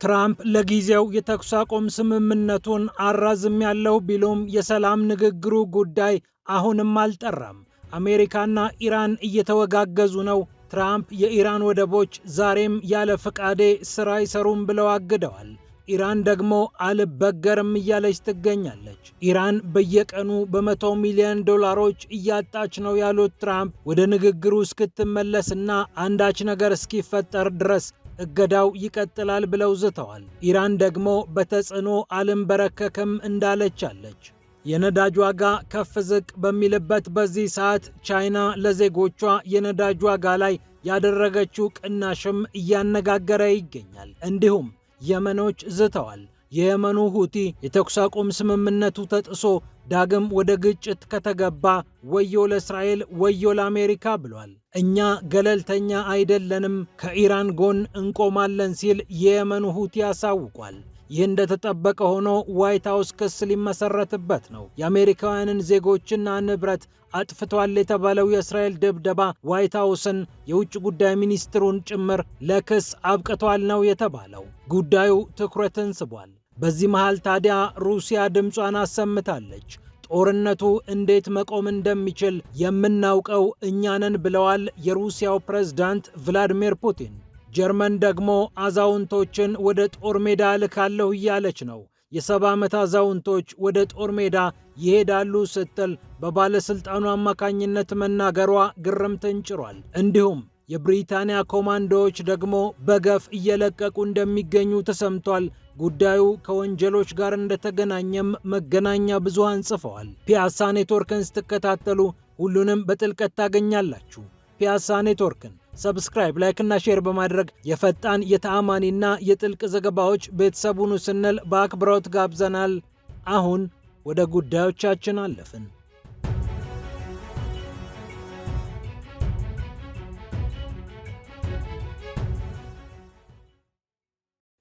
ትራምፕ ለጊዜው የተኩስ አቁም ስምምነቱን አራዝሜያለሁ ቢሉም የሰላም ንግግሩ ጉዳይ አሁንም አልጠራም። አሜሪካና ኢራን እየተወጋገዙ ነው። ትራምፕ የኢራን ወደቦች ዛሬም ያለ ፍቃዴ ስራ አይሰሩም ብለው አግደዋል። ኢራን ደግሞ አልበገርም እያለች ትገኛለች። ኢራን በየቀኑ በመቶ ሚሊዮን ዶላሮች እያጣች ነው ያሉት ትራምፕ ወደ ንግግሩ እስክትመለስና አንዳች ነገር እስኪፈጠር ድረስ እገዳው ይቀጥላል ብለው ዝተዋል። ኢራን ደግሞ በተጽዕኖ አልንበረከክም እንዳለቻለች። የነዳጅ ዋጋ ከፍ ዝቅ በሚልበት በዚህ ሰዓት ቻይና ለዜጎቿ የነዳጅ ዋጋ ላይ ያደረገችው ቅናሽም እያነጋገረ ይገኛል። እንዲሁም የመኖች ዝተዋል። የየመኑ ሁቲ የተኩስ አቁም ስምምነቱ ተጥሶ ዳግም ወደ ግጭት ከተገባ ወዮ ለእስራኤል ወዮ ለአሜሪካ ብሏል። እኛ ገለልተኛ አይደለንም፣ ከኢራን ጎን እንቆማለን ሲል የየመኑ ሁቲ አሳውቋል። ይህ እንደተጠበቀ ሆኖ ዋይት ሃውስ ክስ ሊመሰረትበት ነው። የአሜሪካውያንን ዜጎችና ንብረት አጥፍቷል የተባለው የእስራኤል ድብደባ ዋይት ሃውስን የውጭ ጉዳይ ሚኒስትሩን ጭምር ለክስ አብቅቷል ነው የተባለው። ጉዳዩ ትኩረትን ስቧል። በዚህ መሃል ታዲያ ሩሲያ ድምጿን አሰምታለች። ጦርነቱ እንዴት መቆም እንደሚችል የምናውቀው እኛ ነን ብለዋል የሩሲያው ፕሬዝዳንት ቭላዲሚር ፑቲን። ጀርመን ደግሞ አዛውንቶችን ወደ ጦር ሜዳ ልካለሁ እያለች ነው። የ70 ዓመት አዛውንቶች ወደ ጦር ሜዳ ይሄዳሉ ስትል በባለስልጣኑ አማካኝነት መናገሯ ግርምትን ጭሯል። እንዲሁም የብሪታንያ ኮማንዶዎች ደግሞ በገፍ እየለቀቁ እንደሚገኙ ተሰምቷል። ጉዳዩ ከወንጀሎች ጋር እንደተገናኘም መገናኛ ብዙሃን ጽፈዋል። ፒያሳ ኔትወርክን ስትከታተሉ ሁሉንም በጥልቀት ታገኛላችሁ። ፒያሳ ኔትወርክን ሰብስክራይብ፣ ላይክ እና ሼር በማድረግ የፈጣን የተአማኒና የጥልቅ ዘገባዎች ቤተሰቡን ስንል በአክብሮት ጋብዘናል። አሁን ወደ ጉዳዮቻችን አለፍን።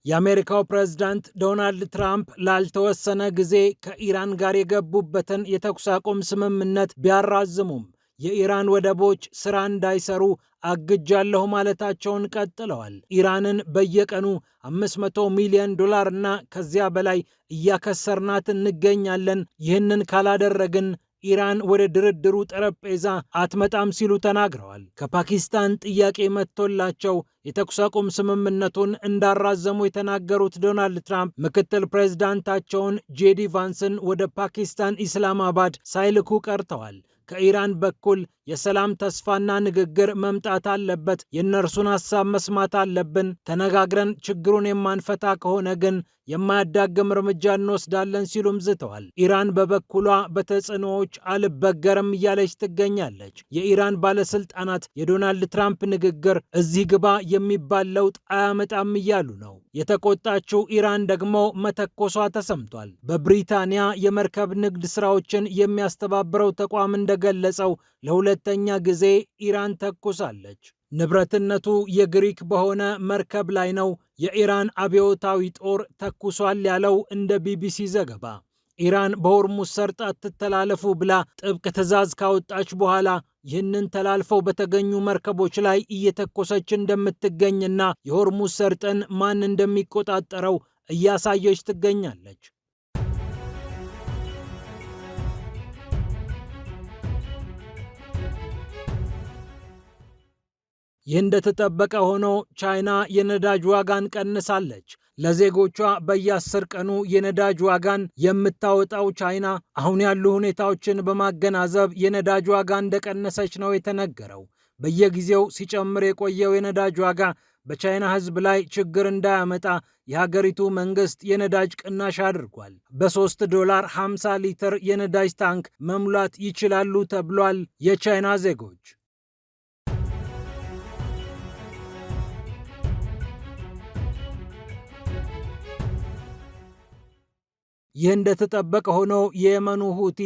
የአሜሪካው ፕሬዝዳንት ዶናልድ ትራምፕ ላልተወሰነ ጊዜ ከኢራን ጋር የገቡበትን የተኩስ አቁም ስምምነት ቢያራዝሙም የኢራን ወደቦች ስራ እንዳይሰሩ አግጃለሁ ማለታቸውን ቀጥለዋል። ኢራንን በየቀኑ 500 ሚሊዮን ዶላር እና ከዚያ በላይ እያከሰርናት እንገኛለን። ይህንን ካላደረግን ኢራን ወደ ድርድሩ ጠረጴዛ አትመጣም ሲሉ ተናግረዋል። ከፓኪስታን ጥያቄ መጥቶላቸው የተኩስ አቁም ስምምነቱን እንዳራዘሙ የተናገሩት ዶናልድ ትራምፕ ምክትል ፕሬዝዳንታቸውን ጄዲ ቫንስን ወደ ፓኪስታን ኢስላማባድ ሳይልኩ ቀርተዋል። ከኢራን በኩል የሰላም ተስፋና ንግግር መምጣት አለበት። የእነርሱን ሐሳብ መስማት አለብን። ተነጋግረን ችግሩን የማንፈታ ከሆነ ግን የማያዳግም እርምጃ እንወስዳለን ሲሉም ዝተዋል። ኢራን በበኩሏ በተጽዕኖዎች አልበገርም እያለች ትገኛለች። የኢራን ባለስልጣናት የዶናልድ ትራምፕ ንግግር እዚህ ግባ የሚባል ለውጥ አያመጣም እያሉ ነው። የተቆጣችው ኢራን ደግሞ መተኮሷ ተሰምቷል። በብሪታንያ የመርከብ ንግድ ስራዎችን የሚያስተባብረው ተቋም እንደገለጸው ለሁለተኛ ጊዜ ኢራን ተኩሳለች። ንብረትነቱ የግሪክ በሆነ መርከብ ላይ ነው የኢራን አብዮታዊ ጦር ተኩሷል ያለው እንደ ቢቢሲ ዘገባ። ኢራን በሆርሙዝ ሰርጥ አትተላለፉ ብላ ጥብቅ ትዕዛዝ ካወጣች በኋላ ይህንን ተላልፈው በተገኙ መርከቦች ላይ እየተኮሰች እንደምትገኝና የሆርሙዝ ሰርጥን ማን እንደሚቆጣጠረው እያሳየች ትገኛለች። ይህ እንደተጠበቀ ሆኖ ቻይና የነዳጅ ዋጋን ቀንሳለች። ለዜጎቿ በየ10 ቀኑ የነዳጅ ዋጋን የምታወጣው ቻይና አሁን ያሉ ሁኔታዎችን በማገናዘብ የነዳጅ ዋጋ እንደቀነሰች ነው የተነገረው። በየጊዜው ሲጨምር የቆየው የነዳጅ ዋጋ በቻይና ሕዝብ ላይ ችግር እንዳያመጣ የሀገሪቱ መንግስት የነዳጅ ቅናሽ አድርጓል። በ$3 50 ሊትር የነዳጅ ታንክ መሙላት ይችላሉ ተብሏል። የቻይና ዜጎች ይህ እንደተጠበቀ ሆኖ የየመኑ ሁቲ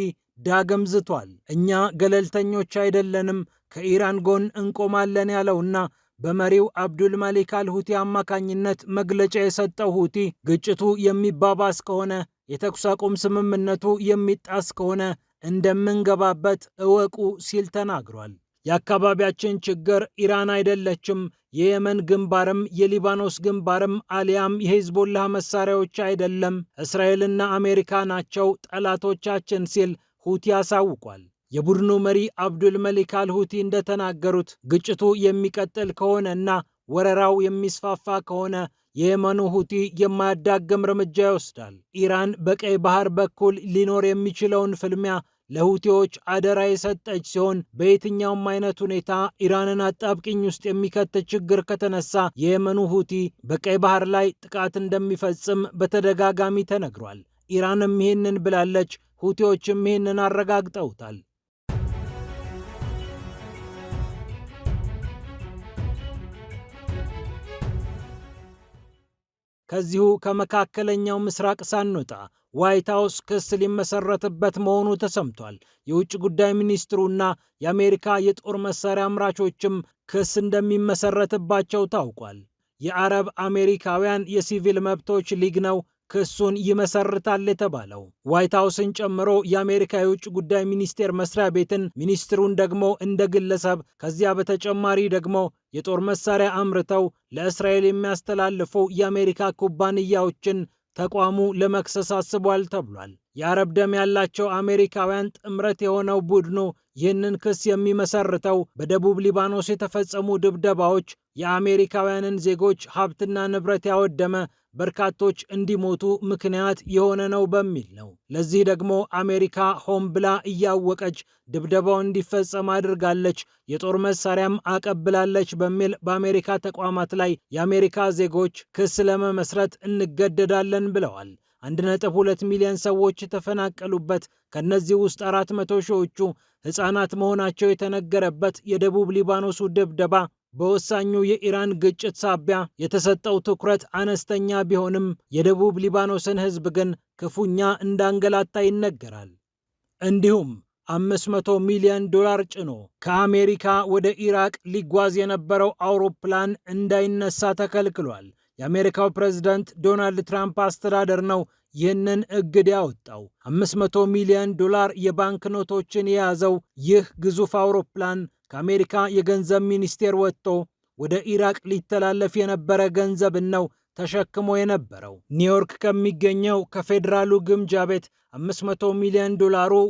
ዳግም ዝቷል። እኛ ገለልተኞች አይደለንም፣ ከኢራን ጎን እንቆማለን ያለውና በመሪው አብዱል ማሊክ አልሁቲ አማካኝነት መግለጫ የሰጠው ሁቲ ግጭቱ የሚባባስ ከሆነ የተኩስ አቁም ስምምነቱ የሚጣስ ከሆነ እንደምንገባበት እወቁ ሲል ተናግሯል። የአካባቢያችን ችግር ኢራን አይደለችም፣ የየመን ግንባርም የሊባኖስ ግንባርም አሊያም የሂዝቦላህ መሳሪያዎች አይደለም፣ እስራኤልና አሜሪካ ናቸው ጠላቶቻችን ሲል ሁቲ አሳውቋል። የቡድኑ መሪ አብዱል መሊክ አልሁቲ እንደተናገሩት ግጭቱ የሚቀጥል ከሆነና ወረራው የሚስፋፋ ከሆነ የየመኑ ሁቲ የማያዳግም እርምጃ ይወስዳል። ኢራን በቀይ ባህር በኩል ሊኖር የሚችለውን ፍልሚያ ለሁቲዎች አደራ የሰጠች ሲሆን በየትኛውም አይነት ሁኔታ ኢራንን አጣብቂኝ ውስጥ የሚከት ችግር ከተነሳ የየመኑ ሁቲ በቀይ ባህር ላይ ጥቃት እንደሚፈጽም በተደጋጋሚ ተነግሯል። ኢራንም ይህንን ብላለች፣ ሁቲዎችም ይህንን አረጋግጠውታል። ከዚሁ ከመካከለኛው ምስራቅ ሳንወጣ ዋይት ሃውስ ክስ ሊመሰረትበት መሆኑ ተሰምቷል። የውጭ ጉዳይ ሚኒስትሩና የአሜሪካ የጦር መሳሪያ አምራቾችም ክስ እንደሚመሰረትባቸው ታውቋል። የአረብ አሜሪካውያን የሲቪል መብቶች ሊግ ነው ክሱን ይመሰርታል የተባለው። ዋይት ሃውስን ጨምሮ የአሜሪካ የውጭ ጉዳይ ሚኒስቴር መስሪያ ቤትን፣ ሚኒስትሩን ደግሞ እንደ ግለሰብ፣ ከዚያ በተጨማሪ ደግሞ የጦር መሳሪያ አምርተው ለእስራኤል የሚያስተላልፉ የአሜሪካ ኩባንያዎችን ተቋሙ ለመክሰስ አስቧል ተብሏል። የአረብ ደም ያላቸው አሜሪካውያን ጥምረት የሆነው ቡድኑ ይህንን ክስ የሚመሰርተው በደቡብ ሊባኖስ የተፈጸሙ ድብደባዎች የአሜሪካውያንን ዜጎች ሀብትና ንብረት ያወደመ፣ በርካቶች እንዲሞቱ ምክንያት የሆነ ነው በሚል ነው። ለዚህ ደግሞ አሜሪካ ሆን ብላ እያወቀች ድብደባው እንዲፈጸም አድርጋለች፣ የጦር መሳሪያም አቀብላለች በሚል በአሜሪካ ተቋማት ላይ የአሜሪካ ዜጎች ክስ ለመመስረት እንገደዳለን ብለዋል። 1.2 ሚሊዮን ሰዎች የተፈናቀሉበት፣ ከነዚህ ውስጥ 400 ሺዎቹ ሕፃናት መሆናቸው የተነገረበት የደቡብ ሊባኖሱ ድብደባ በወሳኙ የኢራን ግጭት ሳቢያ የተሰጠው ትኩረት አነስተኛ ቢሆንም የደቡብ ሊባኖስን ሕዝብ ግን ክፉኛ እንዳንገላታ ይነገራል። እንዲሁም $500 ሚሊዮን ጭኖ ከአሜሪካ ወደ ኢራቅ ሊጓዝ የነበረው አውሮፕላን እንዳይነሳ ተከልክሏል። የአሜሪካው ፕሬዝዳንት ዶናልድ ትራምፕ አስተዳደር ነው ይህንን እግድ ያወጣው። $500 ሚሊዮን የባንክ ኖቶችን የያዘው ይህ ግዙፍ አውሮፕላን ከአሜሪካ የገንዘብ ሚኒስቴር ወጥቶ ወደ ኢራቅ ሊተላለፍ የነበረ ገንዘብን ነው ተሸክሞ የነበረው። ኒውዮርክ ከሚገኘው ከፌዴራሉ ግምጃ ቤት $500 ሚሊዮን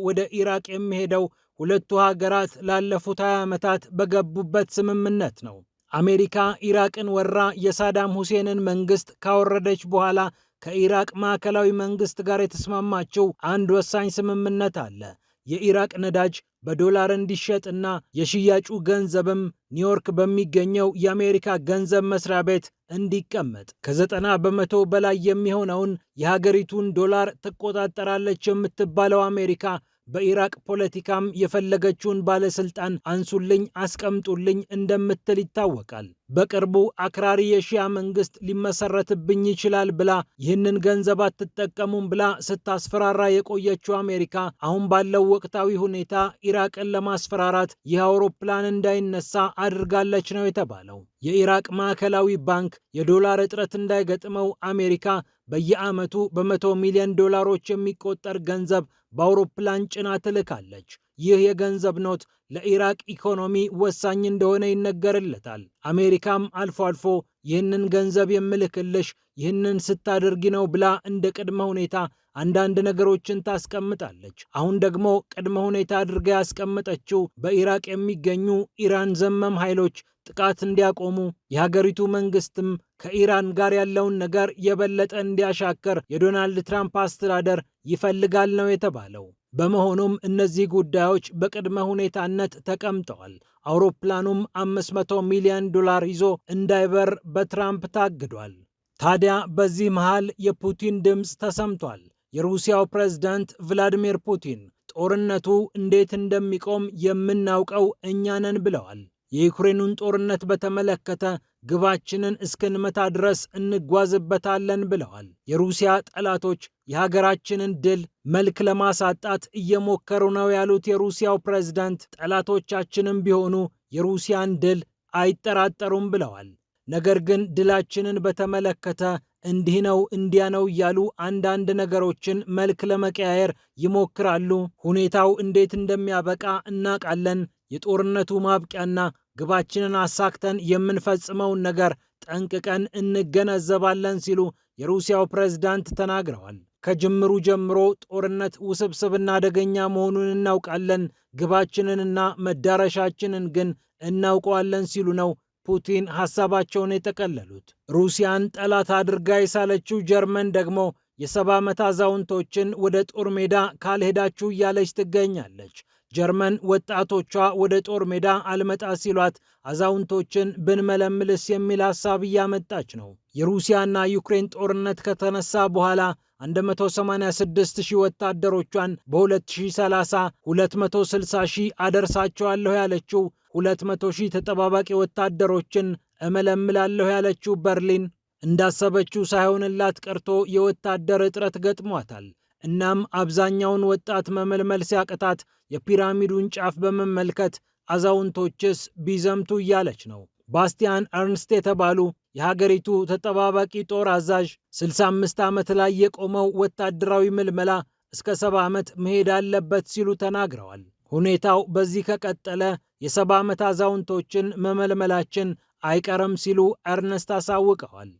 ወደ ኢራቅ የሚሄደው ሁለቱ ሀገራት ላለፉት 20 ዓመታት በገቡበት ስምምነት ነው። አሜሪካ ኢራቅን ወራ የሳዳም ሁሴንን መንግስት ካወረደች በኋላ ከኢራቅ ማዕከላዊ መንግስት ጋር የተስማማችው አንድ ወሳኝ ስምምነት አለ። የኢራቅ ነዳጅ በዶላር እንዲሸጥና የሽያጩ ገንዘብም ኒውዮርክ በሚገኘው የአሜሪካ ገንዘብ መስሪያ ቤት እንዲቀመጥ። ከ90 በመቶ በላይ የሚሆነውን የሀገሪቱን ዶላር ትቆጣጠራለች የምትባለው አሜሪካ በኢራቅ ፖለቲካም የፈለገችውን ባለስልጣን አንሱልኝ አስቀምጡልኝ እንደምትል ይታወቃል። በቅርቡ አክራሪ የሺያ መንግስት ሊመሰረትብኝ ይችላል ብላ ይህንን ገንዘብ አትጠቀሙም ብላ ስታስፈራራ የቆየችው አሜሪካ አሁን ባለው ወቅታዊ ሁኔታ ኢራቅን ለማስፈራራት ይህ አውሮፕላን እንዳይነሳ አድርጋለች ነው የተባለው። የኢራቅ ማዕከላዊ ባንክ የዶላር እጥረት እንዳይገጥመው አሜሪካ በየዓመቱ በ100 ሚሊዮን ዶላሮች የሚቆጠር ገንዘብ በአውሮፕላን ጭና ትልካለች። ይህ የገንዘብ ኖት ለኢራቅ ኢኮኖሚ ወሳኝ እንደሆነ ይነገርለታል። አሜሪካም አልፎ አልፎ ይህንን ገንዘብ የምልክልሽ ይህንን ስታደርጊ ነው ብላ እንደ ቅድመ ሁኔታ አንዳንድ ነገሮችን ታስቀምጣለች። አሁን ደግሞ ቅድመ ሁኔታ አድርጋ ያስቀመጠችው በኢራቅ የሚገኙ ኢራን ዘመም ኃይሎች ጥቃት እንዲያቆሙ፣ የሀገሪቱ መንግስትም ከኢራን ጋር ያለውን ነገር የበለጠ እንዲያሻክር የዶናልድ ትራምፕ አስተዳደር ይፈልጋል ነው የተባለው። በመሆኑም እነዚህ ጉዳዮች በቅድመ ሁኔታነት ተቀምጠዋል። አውሮፕላኑም $500 ሚሊዮን ይዞ እንዳይበር በትራምፕ ታግዷል። ታዲያ በዚህ መሃል የፑቲን ድምፅ ተሰምቷል። የሩሲያው ፕሬዝዳንት ቭላዲሚር ፑቲን ጦርነቱ እንዴት እንደሚቆም የምናውቀው እኛ ነን ብለዋል። የዩክሬኑን ጦርነት በተመለከተ ግባችንን እስክንመታ ድረስ እንጓዝበታለን ብለዋል። የሩሲያ ጠላቶች የሀገራችንን ድል መልክ ለማሳጣት እየሞከሩ ነው ያሉት የሩሲያው ፕሬዝዳንት ጠላቶቻችንም ቢሆኑ የሩሲያን ድል አይጠራጠሩም ብለዋል። ነገር ግን ድላችንን በተመለከተ እንዲህ ነው እንዲያ ነው እያሉ አንዳንድ ነገሮችን መልክ ለመቀያየር ይሞክራሉ። ሁኔታው እንዴት እንደሚያበቃ እናውቃለን። የጦርነቱ ማብቂያና ግባችንን አሳክተን የምንፈጽመውን ነገር ጠንቅቀን እንገነዘባለን ሲሉ የሩሲያው ፕሬዝዳንት ተናግረዋል። ከጅምሩ ጀምሮ ጦርነት ውስብስብና አደገኛ መሆኑን እናውቃለን፣ ግባችንንና መዳረሻችንን ግን እናውቀዋለን ሲሉ ነው ፑቲን ሐሳባቸውን የጠቀለሉት። ሩሲያን ጠላት አድርጋ የሳለችው ጀርመን ደግሞ የ70 ዓመት አዛውንቶችን ወደ ጦር ሜዳ ካልሄዳችሁ እያለች ትገኛለች። ጀርመን ወጣቶቿ ወደ ጦር ሜዳ አልመጣ ሲሏት አዛውንቶችን ብንመለምልስ የሚል ሐሳብ እያመጣች ነው። የሩሲያና ዩክሬን ጦርነት ከተነሳ በኋላ 186 ሺህ ወታደሮቿን በ2030 260 ሺህ አደርሳቸዋለሁ ያለችው 200 ሺህ ተጠባባቂ ወታደሮችን እመለምላለሁ ያለችው በርሊን እንዳሰበችው ሳይሆንላት ቀርቶ የወታደር እጥረት ገጥሟታል። እናም አብዛኛውን ወጣት መመልመል ሲያቅታት የፒራሚዱን ጫፍ በመመልከት አዛውንቶችስ ቢዘምቱ እያለች ነው። ባስቲያን እርንስት የተባሉ የሀገሪቱ ተጠባባቂ ጦር አዛዥ 65 ዓመት ላይ የቆመው ወታደራዊ ምልመላ እስከ 70 ዓመት መሄድ አለበት ሲሉ ተናግረዋል። ሁኔታው በዚህ ከቀጠለ የ70 ዓመት አዛውንቶችን መመልመላችን አይቀርም ሲሉ እርንስት አሳውቀዋል።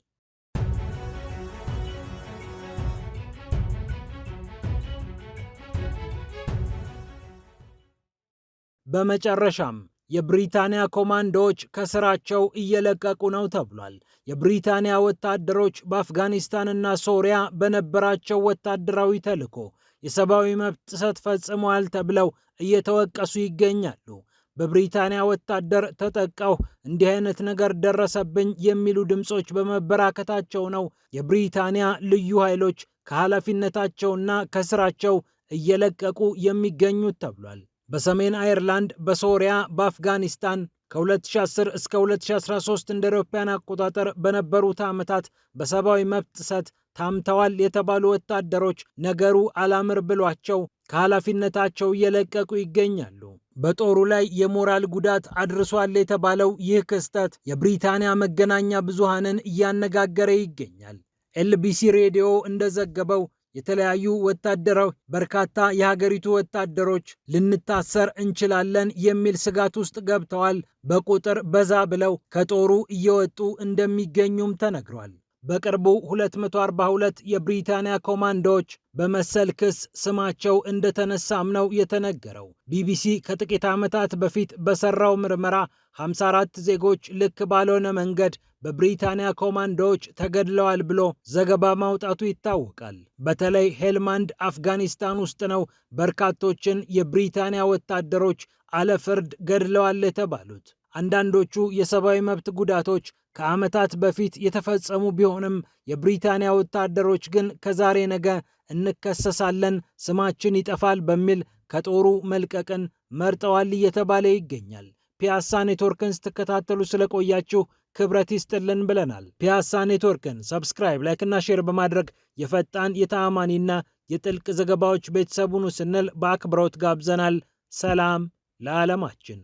በመጨረሻም የብሪታንያ ኮማንዶዎች ከስራቸው እየለቀቁ ነው ተብሏል። የብሪታንያ ወታደሮች በአፍጋኒስታንና ሶሪያ በነበራቸው ወታደራዊ ተልዕኮ የሰብአዊ መብት ጥሰት ፈጽመዋል ተብለው እየተወቀሱ ይገኛሉ። በብሪታንያ ወታደር ተጠቃው፣ እንዲህ አይነት ነገር ደረሰብኝ የሚሉ ድምፆች በመበራከታቸው ነው የብሪታንያ ልዩ ኃይሎች ከኃላፊነታቸውና ከስራቸው እየለቀቁ የሚገኙት ተብሏል። በሰሜን አየርላንድ፣ በሶሪያ፣ በአፍጋኒስታን ከ2010 እስከ 2013 እንደ አውሮፓውያን አቆጣጠር በነበሩት ዓመታት በሰብአዊ መብት ጥሰት ታምተዋል የተባሉ ወታደሮች ነገሩ አላምር ብሏቸው ከኃላፊነታቸው እየለቀቁ ይገኛሉ። በጦሩ ላይ የሞራል ጉዳት አድርሷል የተባለው ይህ ክስተት የብሪታንያ መገናኛ ብዙሃንን እያነጋገረ ይገኛል። ኤልቢሲ ሬዲዮ እንደዘገበው የተለያዩ ወታደራዊ በርካታ የሀገሪቱ ወታደሮች ልንታሰር እንችላለን የሚል ስጋት ውስጥ ገብተዋል። በቁጥር በዛ ብለው ከጦሩ እየወጡ እንደሚገኙም ተነግሯል። በቅርቡ 242 የብሪታንያ ኮማንዶዎች በመሰል ክስ ስማቸው እንደተነሳም ነው የተነገረው። ቢቢሲ ከጥቂት ዓመታት በፊት በሰራው ምርመራ 54 ዜጎች ልክ ባልሆነ መንገድ በብሪታንያ ኮማንዶዎች ተገድለዋል ብሎ ዘገባ ማውጣቱ ይታወቃል። በተለይ ሄልማንድ አፍጋኒስታን ውስጥ ነው በርካቶችን የብሪታንያ ወታደሮች አለ ፍርድ ገድለዋል የተባሉት። አንዳንዶቹ የሰብአዊ መብት ጉዳቶች ከዓመታት በፊት የተፈጸሙ ቢሆንም የብሪታንያ ወታደሮች ግን ከዛሬ ነገ እንከሰሳለን፣ ስማችን ይጠፋል በሚል ከጦሩ መልቀቅን መርጠዋል እየተባለ ይገኛል። ፒያሳ ኔትወርክን ስትከታተሉ ስለቆያችሁ ክብረት ይስጥልን ብለናል። ፒያሳ ኔትወርክን ሰብስክራይብ፣ ላይክና ሼር በማድረግ የፈጣን የተአማኒና የጥልቅ ዘገባዎች ቤተሰቡን ስንል በአክብሮት ጋብዘናል። ሰላም ለዓለማችን።